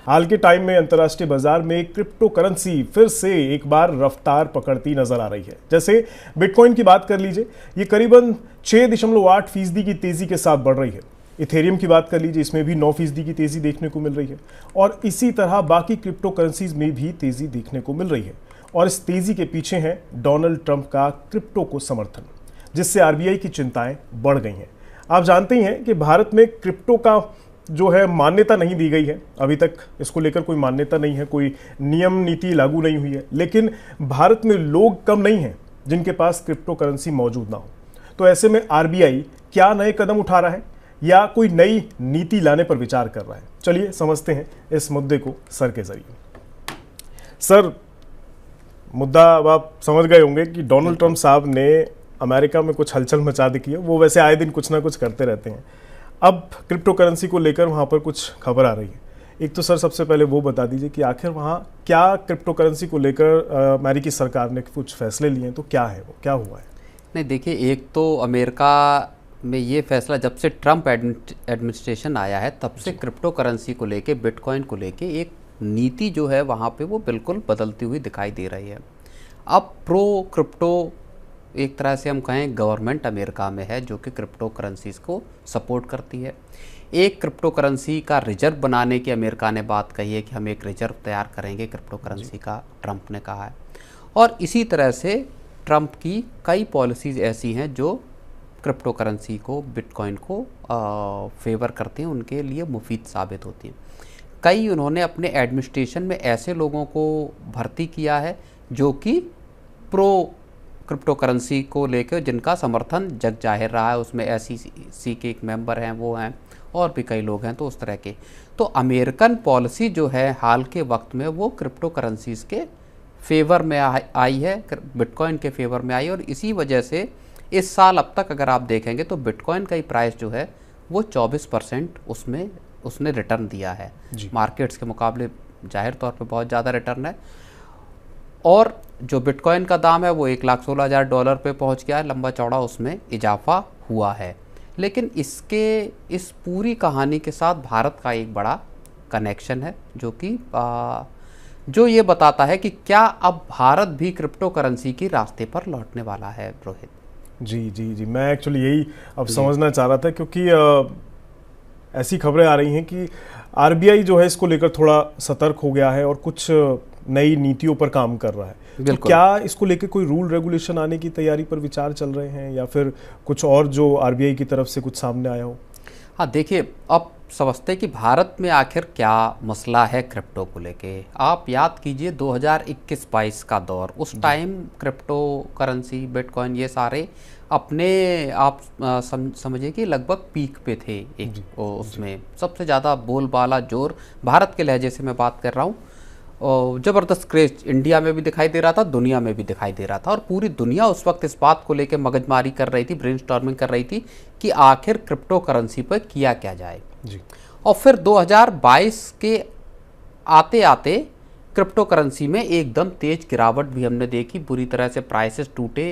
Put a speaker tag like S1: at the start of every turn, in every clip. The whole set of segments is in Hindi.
S1: हाल के टाइम में अंतर्राष्ट्रीय बाजार में क्रिप्टो करेंसी फिर से एक बार रफ्तार पकड़ती नजर आ रही है। जैसे बिटकॉइन की बात कर लीजिए, ये करीबन 6.8% की तेजी के साथ बढ़ रही है। इथेरियम की बात कर लीजिए, इसमें भी 9% की तेजी देखने को मिल रही है और इसी तरह बाकी क्रिप्टो करेंसीज में भी तेजी देखने को मिल रही है। और इस तेजी के पीछे है डोनाल्ड ट्रंप का क्रिप्टो को समर्थन, जिससे आरबीआई की चिंताएं बढ़ गई हैं। आप जानते ही हैं कि भारत में क्रिप्टो का जो है मान्यता नहीं दी गई है, अभी तक इसको लेकर कोई मान्यता नहीं है, कोई नियम नीति लागू नहीं हुई है। लेकिन भारत में लोग कम नहीं हैं जिनके पास क्रिप्टो करेंसी मौजूद ना हो। तो ऐसे में आरबीआई क्या नए कदम उठा रहा है या कोई नई नीति लाने पर विचार कर रहा है? चलिए समझते हैं इस मुद्दे को सर के जरिए। सर, मुद्दा अब आप समझ गए होंगे कि डोनाल्ड ट्रंप साहब ने अमेरिका में कुछ हलचल मचा दी है। वो वैसे आए दिन कुछ ना कुछ करते रहते हैं। अब क्रिप्टो करेंसी को लेकर वहाँ पर कुछ खबर आ रही है। एक तो सर सबसे पहले वो बता दीजिए कि आखिर वहाँ क्या क्रिप्टो करेंसी को लेकर अमेरिकी सरकार ने कुछ फैसले लिए हैं, तो क्या है वो, क्या हुआ है?
S2: नहीं, देखिए, एक तो अमेरिका में ये फैसला जब से ट्रंप एडमिनिस्ट्रेशन आया है तब से क्रिप्टो करेंसी को लेके, बिटकॉइन को लेके एक नीति जो है वहाँ पे वो बिल्कुल बदलती हुई दिखाई दे रही है। अब प्रो क्रिप्टो एक तरह से हम कहें गवर्नमेंट अमेरिका में है जो कि क्रिप्टो करेंसीज़ को सपोर्ट करती है। एक क्रिप्टो करेंसी का रिजर्व बनाने की अमेरिका ने बात कही है कि हम एक रिजर्व तैयार करेंगे क्रिप्टो करेंसी का, ट्रंप ने कहा है। और इसी तरह से ट्रंप की कई पॉलिसीज़ ऐसी हैं जो क्रिप्टो करेंसी को, बिटकॉइन को फेवर करती हैं, उनके लिए मुफीद साबित होती हैं। कई उन्होंने अपने एडमिनिस्ट्रेशन में ऐसे लोगों को भर्ती किया है जो कि प्रो क्रिप्टो करेंसी को लेकर जिनका समर्थन जग जाहिर रहा है। उसमें SEC के एक मेंबर हैं, वो हैं, और भी कई लोग हैं। तो उस तरह के तो अमेरिकन पॉलिसी जो है हाल के वक्त में वो क्रिप्टो करेंसीज़ के फेवर में आई है, बिटकॉइन के फेवर में आई। और इसी वजह से इस साल अब तक अगर आप देखेंगे तो बिटकॉइन का ही प्राइस जो है वो 24% उसने रिटर्न दिया है। मार्केट्स के मुकाबले जाहिर तौर पे बहुत ज़्यादा रिटर्न है। और जो बिटकॉइन का दाम है वो $1,16,000 पे पहुंच गया है, लंबा चौड़ा उसमें इजाफा हुआ है। लेकिन इस पूरी कहानी के साथ भारत का एक बड़ा कनेक्शन है जो ये बताता है कि क्या अब भारत भी क्रिप्टो करेंसी की रास्ते पर लौटने वाला है। रोहित
S1: जी जी जी, मैं एक्चुअली यही अब समझना चाह रहा था, क्योंकि ऐसी खबरें आ रही हैं कि आरबीआई जो है इसको लेकर थोड़ा सतर्क हो गया है और कुछ नई नीतियों पर काम कर रहा है। तो क्या इसको लेकर कोई रूल रेगुलेशन आने की तैयारी पर विचार चल रहे हैं या फिर कुछ और जो आरबीआई की तरफ से कुछ सामने आया हो?
S2: हाँ, देखिए, अब समझते हैं कि भारत में आखिर क्या मसला है क्रिप्टो को लेके। आप याद कीजिए 2021-22 का दौर, उस टाइम क्रिप्टो करेंसी, बिटकॉइन, ये सारे अपने आप समझिए कि लगभग पीक पे थे। एक उसमें सबसे ज़्यादा बोलबाला जोर, भारत के लहजे से मैं बात कर रहा हूँ, ज़बरदस्त क्रेज इंडिया में भी दिखाई दे रहा था, दुनिया में भी दिखाई दे रहा था। और पूरी दुनिया उस वक्त इस बात को लेकर मगजमारी कर रही थी, ब्रेनस्टॉर्मिंग कर रही थी कि आखिर क्रिप्टो करेंसी पर किया क्या जाए जी। और फिर 2022 के आते आते क्रिप्टो करेंसी में एकदम तेज गिरावट भी हमने देखी, बुरी तरह से प्राइसेस टूटे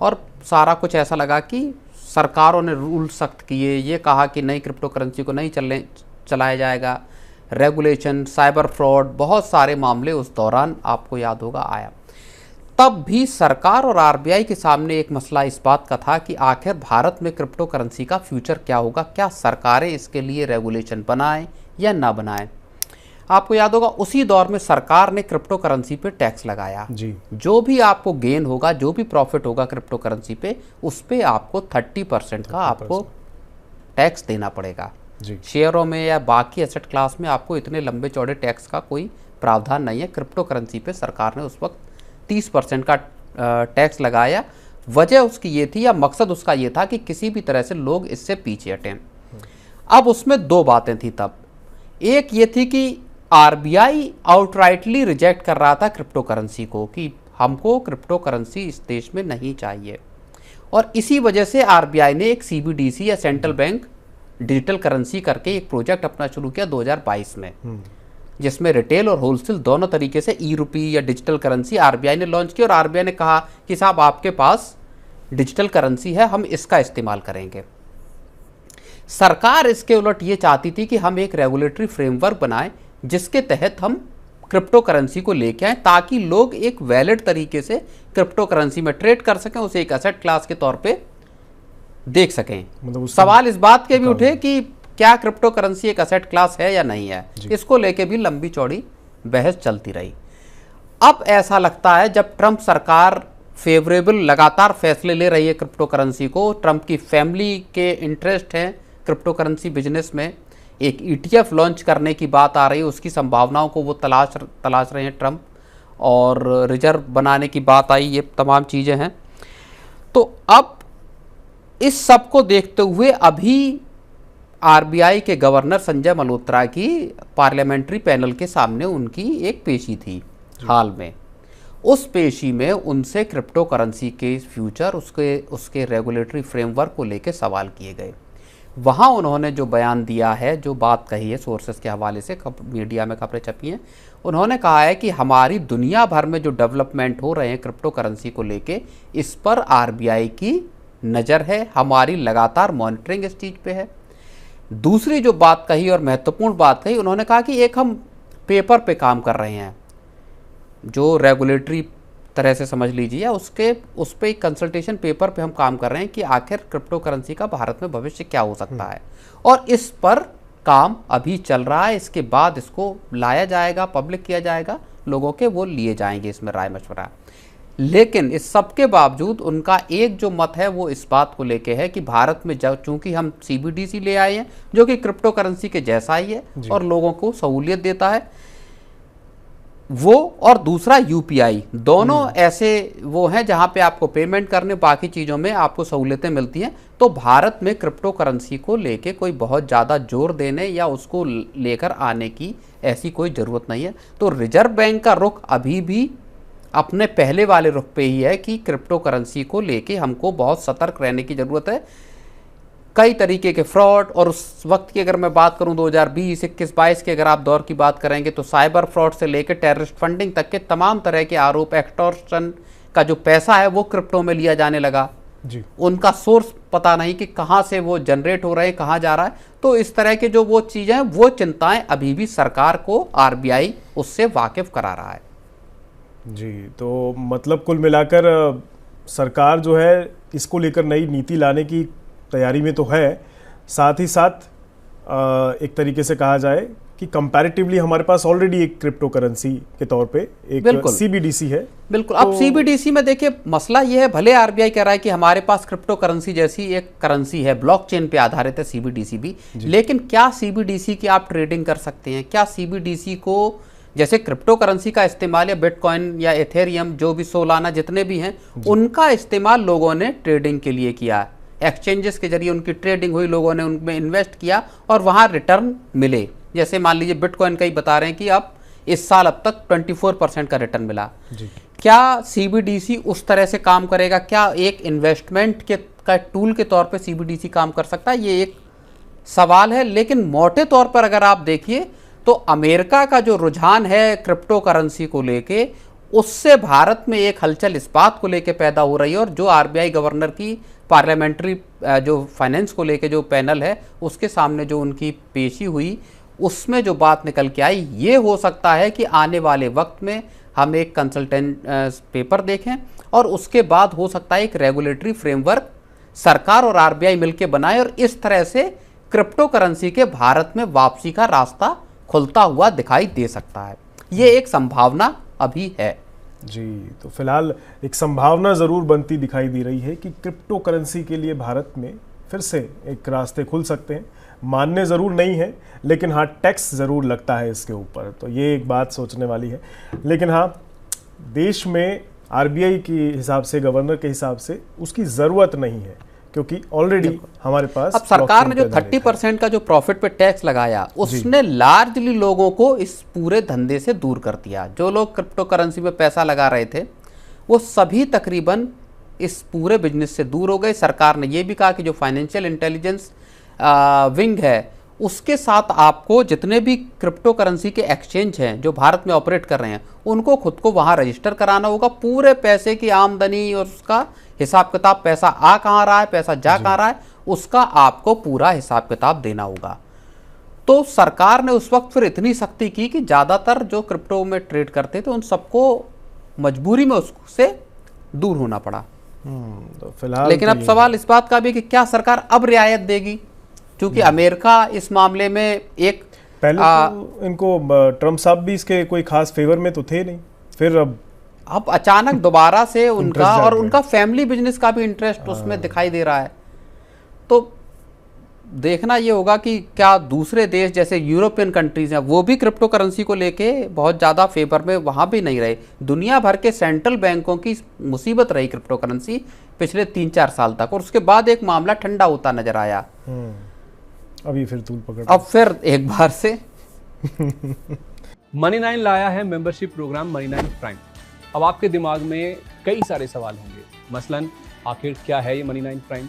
S2: और सारा कुछ ऐसा लगा कि सरकारों ने रूल सख्त किए, ये कहा कि नहीं, क्रिप्टो करेंसी को नहीं चलाया जाएगा। रेगुलेशन, साइबर फ्रॉड, बहुत सारे मामले उस दौरान आपको याद होगा आया। तब भी सरकार और आरबीआई के सामने एक मसला इस बात का था कि आखिर भारत में क्रिप्टो करेंसी का फ्यूचर क्या होगा, क्या सरकारें इसके लिए रेगुलेशन बनाएं या ना बनाएं। आपको याद होगा उसी दौर में सरकार ने क्रिप्टो करेंसी पे टैक्स लगाया जी। जो भी आपको गेन होगा, जो भी प्रॉफिट होगा क्रिप्टो करेंसी पे, उस पे आपको 30% का आपको टैक्स देना पड़ेगा। शेयरों में या बाकी एसेट क्लास में आपको इतने लंबे चौड़े टैक्स का कोई प्रावधान नहीं है। क्रिप्टो करेंसी पे सरकार ने उस वक्त 30% का टैक्स लगाया। वजह उसकी ये थी, या मकसद उसका ये था कि किसी भी तरह से लोग इससे पीछे हटें। अब उसमें दो बातें थी तब। एक ये थी कि आरबीआई आउटराइटली रिजेक्ट कर रहा था क्रिप्टो करेंसी को कि हमको क्रिप्टो करेंसी इस देश में नहीं चाहिए। और इसी वजह से आरबीआई ने एक सीबीडीसी या सेंट्रल बैंक डिजिटल करेंसी करके एक प्रोजेक्ट अपना शुरू किया 2022 में, जिसमें रिटेल और होलसेल दोनों तरीके से ई-रुपी या डिजिटल करेंसी आरबीआई ने लॉन्च की। और आरबीआई ने कहा कि साहब आपके पास डिजिटल करेंसी है, हम इसका इस्तेमाल करेंगे। सरकार इसके उलट ये चाहती थी कि हम एक रेगुलेटरी फ्रेमवर्क बनाएं जिसके तहत हम क्रिप्टो करेंसी को लेके आए, ताकि लोग एक वैलिड तरीके से क्रिप्टो करेंसी में ट्रेड कर सकें, उसे एक एसेट क्लास के तौर पे देख सकें।
S1: मतलब
S2: सवाल इस बात के भी उठे कि क्या क्रिप्टो करेंसी एक एसेट क्लास है या नहीं है, इसको लेके भी लंबी चौड़ी बहस चलती रही। अब ऐसा लगता है जब ट्रंप सरकार फेवरेबल लगातार फैसले ले रही है क्रिप्टो करेंसी को, ट्रंप की फैमिली के इंटरेस्ट हैं क्रिप्टो करेंसी बिजनेस में, एक ETF लॉन्च करने की बात आ रही है, उसकी संभावनाओं को वो तलाश रहे हैं ट्रंप, और रिजर्व बनाने की बात आई, ये तमाम चीज़ें हैं। तो अब इस सब को देखते हुए अभी RBI के गवर्नर संजय मल्होत्रा की पार्लियामेंट्री पैनल के सामने उनकी एक पेशी थी हाल में। उस पेशी में उनसे क्रिप्टो करेंसी के फ्यूचर, उसके रेगुलेटरी फ्रेमवर्क को लेकर सवाल किए गए। वहाँ उन्होंने जो बयान दिया है, जो बात कही है सोर्सेस के हवाले से, मीडिया में खबरें छपी हैं, उन्होंने कहा है कि हमारी दुनिया भर में जो डेवलपमेंट हो रहे हैं क्रिप्टो करेंसी को लेके, इस पर RBI की नज़र है, हमारी लगातार मॉनिटरिंग इस चीज़ पे है। दूसरी जो बात कही और महत्वपूर्ण बात कही, उन्होंने कहा कि एक हम पेपर पे काम कर रहे हैं, जो रेगुलेटरी तरह से समझ लीजिए, उस पे एक कंसल्टेशन पेपर पे हम काम कर रहे हैं कि आखिर क्रिप्टो करेंसी का भारत में भविष्य क्या हो सकता है, और इस पर काम अभी चल रहा है। इसके बाद इसको लाया जाएगा, पब्लिक किया जाएगा, लोगों के वो लिए जाएंगे इसमें राय मशवरा। लेकिन इस सब के बावजूद उनका एक जो मत है वो इस बात को लेके है कि भारत में चूंकि हम CBDC ले आए हैं जो कि क्रिप्टो करेंसी के जैसा ही है और लोगों को सहूलियत देता है वो, और दूसरा UPI, दोनों ऐसे वो हैं जहां पे आपको पेमेंट करने, बाकी चीज़ों में आपको सहूलियतें मिलती हैं। तो भारत में क्रिप्टो करेंसी को लेके कोई बहुत ज़्यादा जोर देने या उसको लेकर आने की ऐसी कोई ज़रूरत नहीं है। तो रिजर्व बैंक का रुख अभी भी अपने पहले वाले रुख पे ही है कि क्रिप्टो करेंसी को लेके हमको बहुत सतर्क रहने की ज़रूरत है। कई तरीके के फ्रॉड, और उस वक्त की अगर मैं बात करूं 2020, 21, 22 के अगर आप दौर की बात करेंगे तो साइबर फ्रॉड से लेकर टेररिस्ट फंडिंग तक के तमाम तरह के आरोप, एक्सटॉर्शन का जो पैसा है वो क्रिप्टो में लिया जाने लगा जी। उनका सोर्स पता नहीं कि कहाँ से वो जनरेट हो रहा है, कहाँ जा रहा है। तो इस तरह के जो वो चीज़ें हैं, वो चिंताएं अभी भी सरकार को RBI उससे वाकिफ करा रहा है
S1: जी। तो मतलब कुल मिलाकर सरकार जो है इसको लेकर नई नीति लाने की तैयारी में तो है, साथ ही साथ एक तरीके से कहा जाए कि कंपैरेटिवली हमारे पास ऑलरेडी एक क्रिप्टो करेंसी के तौर पे एक CBDC है।
S2: बिल्कुल। अब CBDC में देखिए मसला ये है, भले RBI कह रहा है कि हमारे पास क्रिप्टो करेंसी जैसी एक करेंसी है, ब्लॉकचेन पे आधारित है CBDC भी, लेकिन क्या CBDC की आप ट्रेडिंग कर सकते हैं? क्या CBDC को जैसे क्रिप्टो करेंसी का इस्तेमाल या बिटकॉइन या एथेरियम जो भी सोलाना जितने भी हैं उनका इस्तेमाल लोगों ने ट्रेडिंग के लिए किया, एक्सचेंजेस के जरिए उनकी ट्रेडिंग हुई, लोगों ने उनमें इन्वेस्ट किया और वहाँ रिटर्न मिले। जैसे मान लीजिए बिटकॉइन का ही बता रहे हैं कि अब इस साल अब तक 24% का रिटर्न मिला जी। क्या CBDC उस तरह से काम करेगा? क्या एक इन्वेस्टमेंट का टूल के तौर पे CBDC काम कर सकता है? ये एक सवाल है। लेकिन मोटे तौर पर अगर आप देखिए तो अमेरिका का जो रुझान है क्रिप्टो करेंसी को लेके, उससे भारत में एक हलचल इस बात को लेके पैदा हो रही है, और जो RBI गवर्नर की पार्लियामेंट्री जो फाइनेंस को लेके जो पैनल है उसके सामने जो उनकी पेशी हुई, उसमें जो बात निकल के आई, ये हो सकता है कि आने वाले वक्त में हम एक कंसल्टेंट पेपर देखें और उसके बाद हो सकता है एक रेगुलेटरी फ्रेमवर्क सरकार और RBI मिलकर बनाए, और इस तरह से क्रिप्टो करेंसी के भारत में वापसी का रास्ता खुलता हुआ दिखाई दे सकता है। ये एक संभावना अभी है
S1: जी। तो फिलहाल एक संभावना ज़रूर बनती दिखाई दे रही है कि क्रिप्टो करेंसी के लिए भारत में फिर से एक रास्ते खुल सकते हैं। मानने ज़रूर नहीं है, लेकिन हाँ टैक्स ज़रूर लगता है इसके ऊपर, तो ये एक बात सोचने वाली है। लेकिन हाँ, देश में RBI के हिसाब से, गवर्नर के हिसाब से उसकी ज़रूरत नहीं है, क्योंकि ऑलरेडी हमारे पास
S2: अब सरकार ने जो 30% का जो प्रॉफिट पे टैक्स लगाया, उसने लार्जली लोगों को इस पूरे धंधे से दूर कर दिया। जो लोग क्रिप्टो करेंसी में पैसा लगा रहे थे वो सभी तकरीबन इस पूरे बिजनेस से दूर हो गए। सरकार ने ये भी कहा कि जो फाइनेंशियल इंटेलिजेंस विंग है उसके साथ आपको जितने भी क्रिप्टो करेंसी के एक्सचेंज हैं जो भारत में ऑपरेट कर रहे हैं उनको खुद को वहाँ रजिस्टर कराना होगा। पूरे पैसे की आमदनी और उसका हिसाब किताब, पैसा आ कहाँ रहा है, पैसा जा कहाँ रहा है, उसका आपको पूरा हिसाब किताब देना होगा। तो सरकार ने उस वक्त फिर इतनी सख्ती की कि ज़्यादातर जो क्रिप्टो में ट्रेड करते थे उन सबको मजबूरी में उससे दूर होना पड़ा।
S1: तो फिलहाल
S2: लेकिन अब सवाल इस बात का भी कि क्या सरकार अब रियायत देगी, क्योंकि अमेरिका इस मामले में एक
S1: पहले तो इनको ट्रम्प साहब भी इसके कोई खास फेवर में तो थे नहीं, फिर अब
S2: अचानक दोबारा से उनका और
S1: गया।
S2: उनका फैमिली बिजनेस का भी इंटरेस्ट उसमें दिखाई दे रहा है। तो देखना ये होगा कि क्या दूसरे देश जैसे यूरोपियन कंट्रीज हैं वो भी क्रिप्टो करेंसी को लेके बहुत ज़्यादा फेवर में वहाँ भी नहीं रहे। दुनिया भर के सेंट्रल बैंकों की मुसीबत रही क्रिप्टो करेंसी पिछले 3-4 साल तक, और उसके बाद एक मामला ठंडा होता नजर आया।
S1: अभी फिर तूल पकड़,
S2: अब फिर एक बार से
S3: Money9 लाया है मेंबरशिप प्रोग्राम Money9 प्राइम। अब आपके दिमाग में कई सारे सवाल होंगे, मसलन आखिर क्या है ये Money9 प्राइम,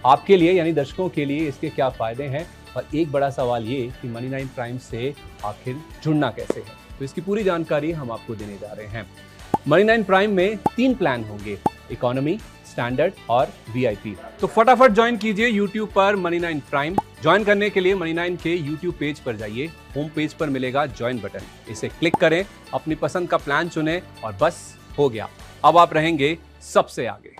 S3: आपके लिए यानी दर्शकों के लिए इसके क्या फायदे हैं, और एक बड़ा सवाल ये कि Money9 प्राइम से आखिर जुड़ना कैसे है। तो इसकी पूरी जानकारी हम आपको देने जा रहे हैं। Money9 प्राइम में 3 प्लान होंगे, इकोनॉमी, स्टैंडर्ड और VIP। तो फटाफट ज्वाइन कीजिए YouTube पर Money9 प्राइम। ज्वाइन करने के लिए Money9 के YouTube पेज पर जाइए, होम पेज पर मिलेगा ज्वाइन बटन, इसे क्लिक करें, अपनी पसंद का प्लान चुनें और बस हो गया, अब आप रहेंगे सबसे आगे।